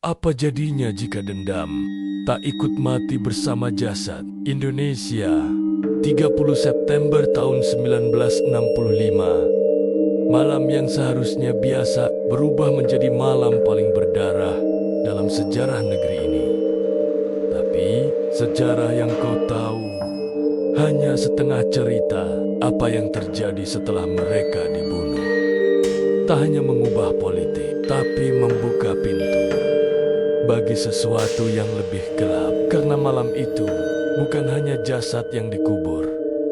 Apa jadinya jika dendam tak ikut mati bersama jasad? Indonesia, 30 September tahun 1965. Malam yang seharusnya biasa berubah menjadi malam paling berdarah dalam sejarah negeri ini. Tapi sejarah yang kau tahu hanya setengah cerita apa yang terjadi setelah mereka dibunuh. Tak hanya mengubah politik, tapi membuka pintu bagi sesuatu yang lebih gelap. Karena malam itu bukan hanya jasad yang dikubur,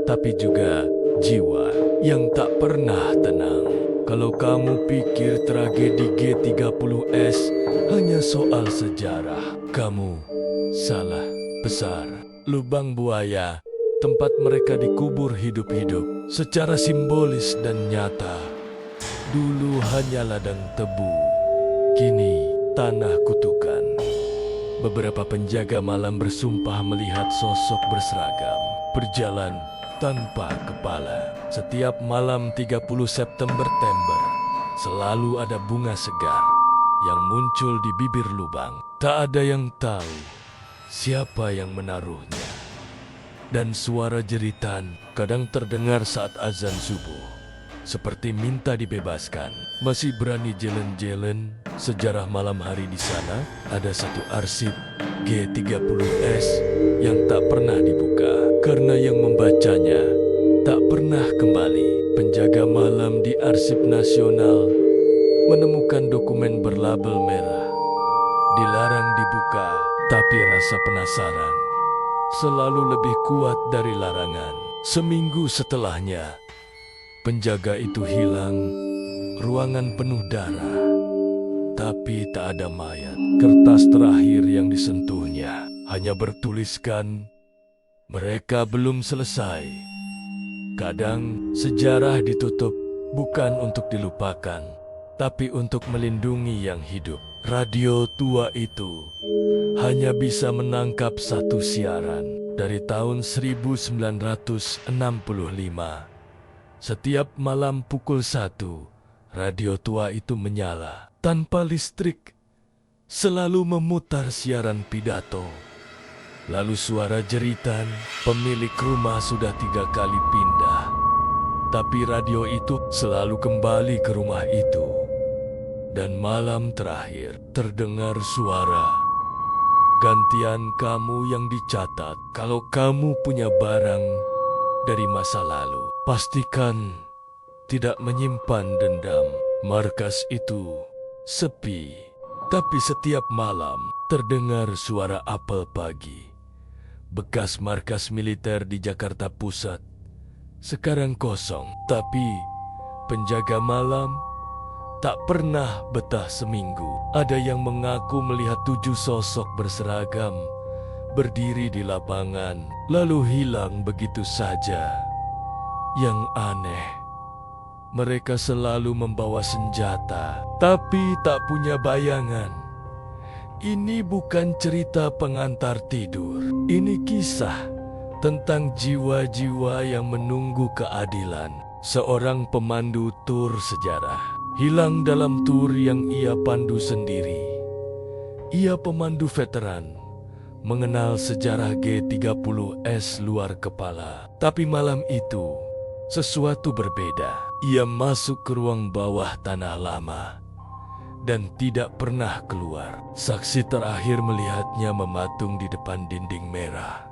tapi juga jiwa yang tak pernah tenang. Kalau kamu pikir tragedi G30S hanya soal sejarah, kamu salah besar. Lubang buaya, tempat mereka dikubur hidup-hidup secara simbolis dan nyata, dulu hanya ladang tebu, kini tanah kutukan. Beberapa penjaga malam bersumpah melihat sosok berseragam berjalan tanpa kepala. Setiap malam 30 September selalu ada bunga segar yang muncul di bibir lubang. Tak ada yang tahu siapa yang menaruhnya. Dan suara jeritan kadang terdengar saat azan subuh, seperti minta dibebaskan. Masih berani jelen-jelen sejarah malam hari di sana? Ada satu arsip G30S yang tak pernah dibuka karena yang membacanya tak pernah kembali. Penjaga malam di Arsip Nasional menemukan dokumen berlabel merah. Dilarang dibuka, tapi rasa penasaran selalu lebih kuat dari larangan. Seminggu setelahnya, penjaga itu hilang, ruangan penuh darah, tapi tak ada mayat. Kertas terakhir yang disentuhnya hanya bertuliskan, mereka belum selesai. Kadang sejarah ditutup bukan untuk dilupakan, tapi untuk melindungi yang hidup. Radio tua itu hanya bisa menangkap satu siaran dari tahun 1965. Setiap malam pukul 1, radio tua itu menyala. Tanpa listrik, selalu memutar siaran pidato. Lalu suara jeritan, pemilik rumah sudah 3 kali pindah. Tapi radio itu selalu kembali ke rumah itu. Dan malam terakhir terdengar suara, gantian kamu yang dicatat. Kalau kamu punya barang dari masa lalu, pastikan tidak menyimpan dendam. Markas itu sepi, tapi setiap malam terdengar suara apel pagi. Bekas markas militer di Jakarta Pusat sekarang kosong, tapi penjaga malam tak pernah betah seminggu. Ada yang mengaku melihat 7 sosok berseragam berdiri di lapangan, lalu hilang begitu saja. Yang aneh, mereka selalu membawa senjata, tapi tak punya bayangan. Ini bukan cerita pengantar tidur. Ini kisah tentang jiwa-jiwa yang menunggu keadilan. Seorang pemandu tur sejarah hilang dalam tur yang ia pandu sendiri. Ia pemandu veteran, mengenal sejarah G30S luar kepala. Tapi malam itu, sesuatu berbeda. Ia masuk ke ruang bawah tanah lama dan tidak pernah keluar. Saksi terakhir melihatnya mematung di depan dinding merah.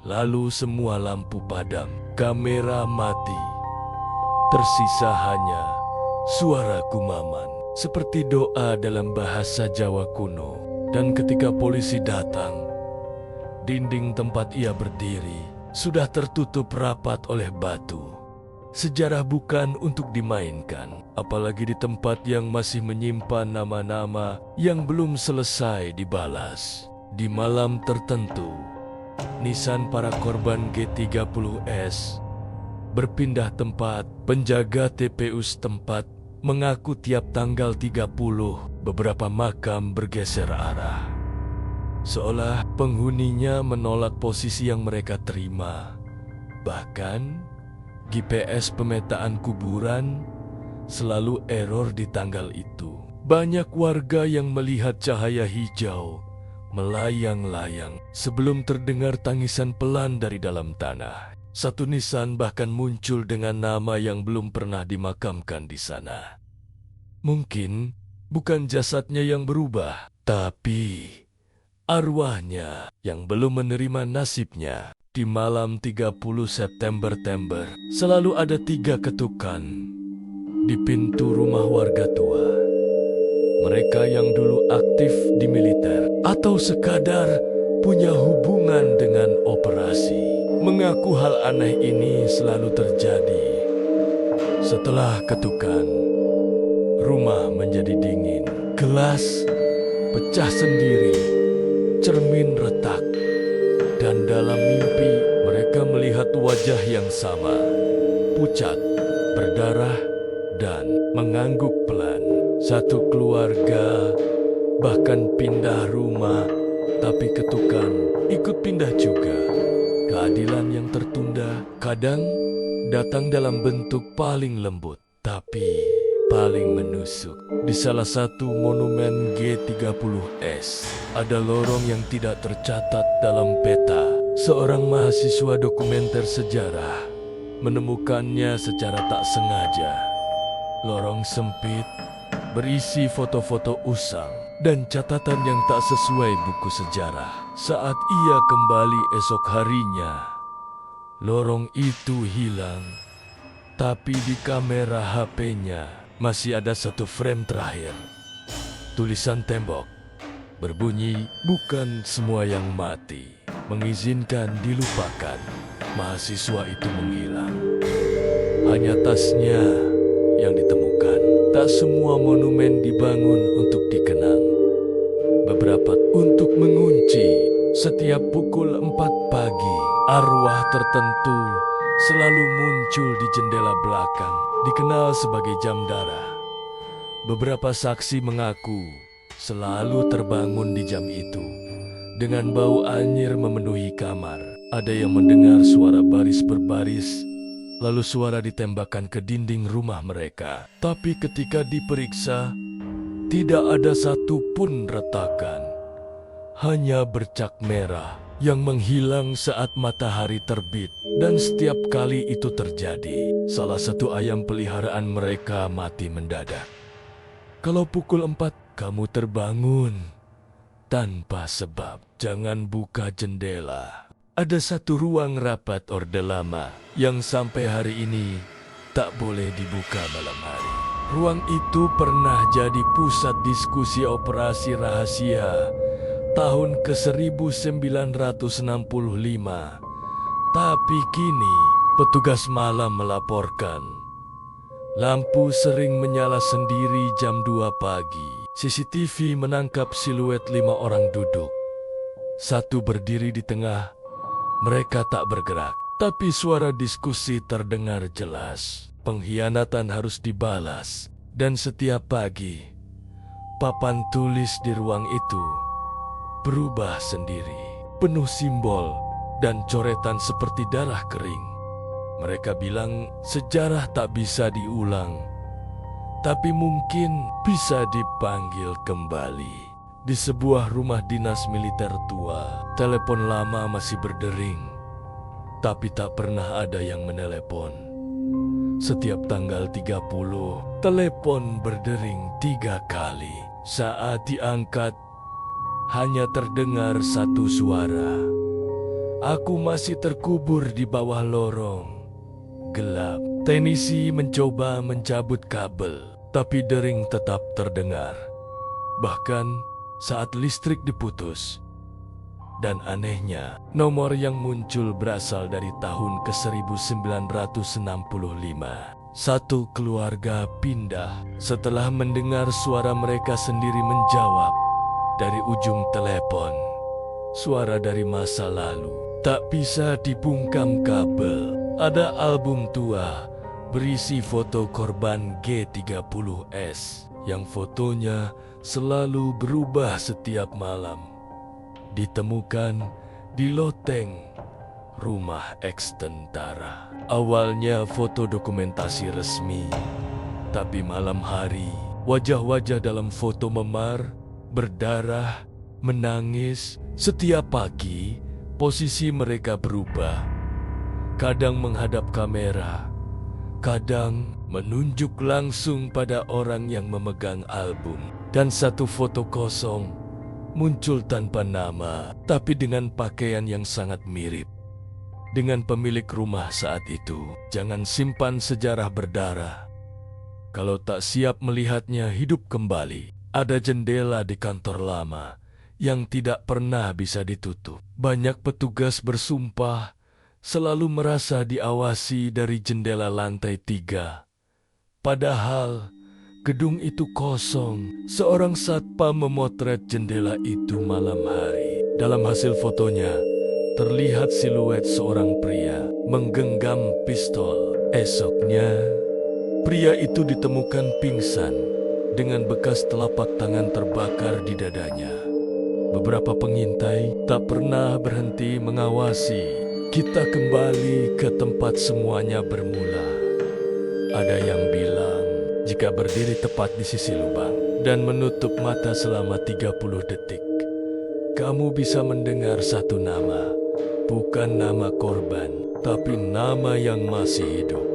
Lalu semua lampu padam, kamera mati. Tersisa hanya suara kumaman, seperti doa dalam bahasa Jawa kuno. Dan ketika polisi datang, dinding tempat ia berdiri sudah tertutup rapat oleh batu. Sejarah bukan untuk dimainkan, apalagi di tempat yang masih menyimpan nama-nama yang belum selesai dibalas. Di malam tertentu, nisan para korban G30S berpindah tempat. Penjaga TPU setempat mengaku tiap tanggal 30 beberapa makam bergeser arah, seolah penghuninya menolak posisi yang mereka terima. Bahkan GPS pemetaan kuburan selalu error di tanggal itu. Banyak warga yang melihat cahaya hijau melayang-layang sebelum terdengar tangisan pelan dari dalam tanah. Satu nisan bahkan muncul dengan nama yang belum pernah dimakamkan di sana. Mungkin bukan jasadnya yang berubah, tapi arwahnya yang belum menerima nasibnya. Di malam 30 September selalu ada 3 ketukan di pintu rumah warga tua. Mereka yang dulu aktif di militer atau sekadar punya hubungan dengan operasi mengaku hal aneh ini selalu terjadi. Setelah ketukan, rumah menjadi dingin, gelas pecah sendiri, cermin retak, dan dalam mimpi mereka melihat wajah yang sama, pucat, berdarah, dan mengangguk pelan. Satu keluarga bahkan pindah rumah, tapi ketukan ikut pindah juga. Keadilan yang tertunda kadang datang dalam bentuk paling lembut, tapi paling menusuk. Di salah satu monumen G30S, ada lorong yang tidak tercatat dalam peta. Seorang mahasiswa dokumenter sejarah menemukannya secara tak sengaja. Lorong sempit, berisi foto-foto usang dan catatan yang tak sesuai buku sejarah. Saat ia kembali esok harinya, lorong itu hilang. Tapi di kamera HP-nya masih ada satu frame terakhir. Tulisan tembok berbunyi, "Bukan semua yang mati mengizinkan dilupakan." Mahasiswa itu menghilang. Hanya tasnya yang ditemukan. Tak semua monumen dibangun untuk dikenang. Beberapa untuk mengunci. Setiap pukul 4 pagi, arwah tertentu selalu muncul di jendela belakang, dikenal sebagai jam darah. Beberapa saksi mengaku selalu terbangun di jam itu. Dengan bau anyir memenuhi kamar, ada yang mendengar suara baris berbaris, lalu suara ditembakkan ke dinding rumah mereka. Tapi ketika diperiksa, tidak ada satupun retakan. Hanya bercak merah yang menghilang saat matahari terbit. Dan setiap kali itu terjadi, salah satu ayam peliharaan mereka mati mendadak. Kalau pukul 4 kamu terbangun tanpa sebab, jangan buka jendela. Ada satu ruang rapat Orde Lama yang sampai hari ini tak boleh dibuka malam hari. Ruang itu pernah jadi pusat diskusi operasi rahasia tahun ke-1965. Tapi kini petugas malam melaporkan lampu sering menyala sendiri jam 2 pagi. CCTV menangkap siluet 5 orang duduk. Satu berdiri di tengah. Mereka tak bergerak, tapi suara diskusi terdengar jelas. Pengkhianatan harus dibalas, dan setiap pagi, papan tulis di ruang itu berubah sendiri, penuh simbol dan coretan seperti darah kering. Mereka bilang sejarah tak bisa diulang, tapi mungkin bisa dipanggil kembali. Di sebuah rumah dinas militer tua, telepon lama masih berdering, tapi tak pernah ada yang menelepon. Setiap tanggal 30, telepon berdering 3 kali. Saat diangkat, hanya terdengar satu suara. Aku masih terkubur di bawah lorong. Gelap. Teknisi mencoba mencabut kabel, tapi dering tetap terdengar. Bahkan saat listrik diputus. Dan anehnya, nomor yang muncul berasal dari tahun ke-1965. Satu keluarga pindah setelah mendengar suara mereka sendiri menjawab dari ujung telepon. Suara dari masa lalu, tak bisa dibungkam kabel. Ada album tua berisi foto korban G30S yang fotonya selalu berubah setiap malam. Ditemukan di loteng rumah eks-tentara. Awalnya foto dokumentasi resmi, tapi malam hari Wajah-wajah dalam foto memar, berdarah, menangis. Setiap pagi, posisi mereka berubah. Kadang menghadap kamera, kadang menunjuk langsung pada orang yang memegang album. Dan satu foto kosong muncul tanpa nama, tapi dengan pakaian yang sangat mirip dengan pemilik rumah saat itu. Jangan simpan sejarah berdarah kalau tak siap melihatnya hidup kembali. Ada jendela di kantor lama yang tidak pernah bisa ditutup. Banyak petugas bersumpah selalu merasa diawasi dari jendela lantai 3. Padahal gedung itu kosong. Seorang satpam memotret jendela itu malam hari. Dalam hasil fotonya, terlihat siluet seorang pria menggenggam pistol. Esoknya, pria itu ditemukan pingsan dengan bekas telapak tangan terbakar di dadanya. Beberapa pengintai tak pernah berhenti mengawasi. Kita kembali ke tempat semuanya bermula. Ada yang bilang, jika berdiri tepat di sisi lubang dan menutup mata selama 30 detik, kamu bisa mendengar satu nama. Bukan nama korban, tapi nama yang masih hidup.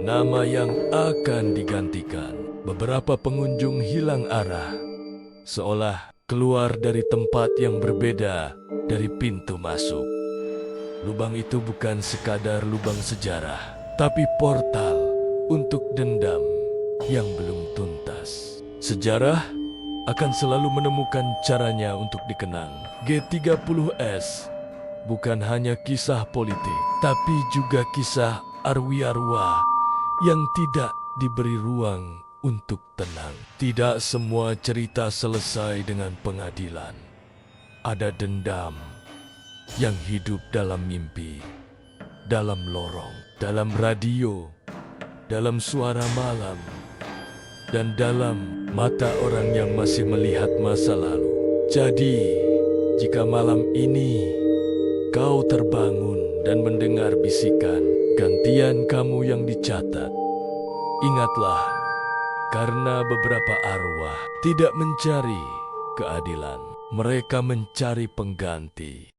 Nama yang akan digantikan. Beberapa pengunjung hilang arah, seolah keluar dari tempat yang berbeda dari pintu masuk. Lubang itu bukan sekadar lubang sejarah, tapi portal untuk dendam yang belum tuntas. Sejarah akan selalu menemukan caranya untuk dikenang. G30S bukan hanya kisah politik, tapi juga kisah arwah-arwah yang tidak diberi ruang untuk tenang. Tidak semua cerita selesai dengan pengadilan. Ada dendam yang hidup dalam mimpi, dalam lorong, dalam radio, dalam suara malam, dan dalam mata orang yang masih melihat masa lalu. Jadi, jika malam ini kau terbangun dan mendengar bisikan, gantian kamu yang dicatat, ingatlah, karena beberapa arwah tidak mencari keadilan, mereka mencari pengganti.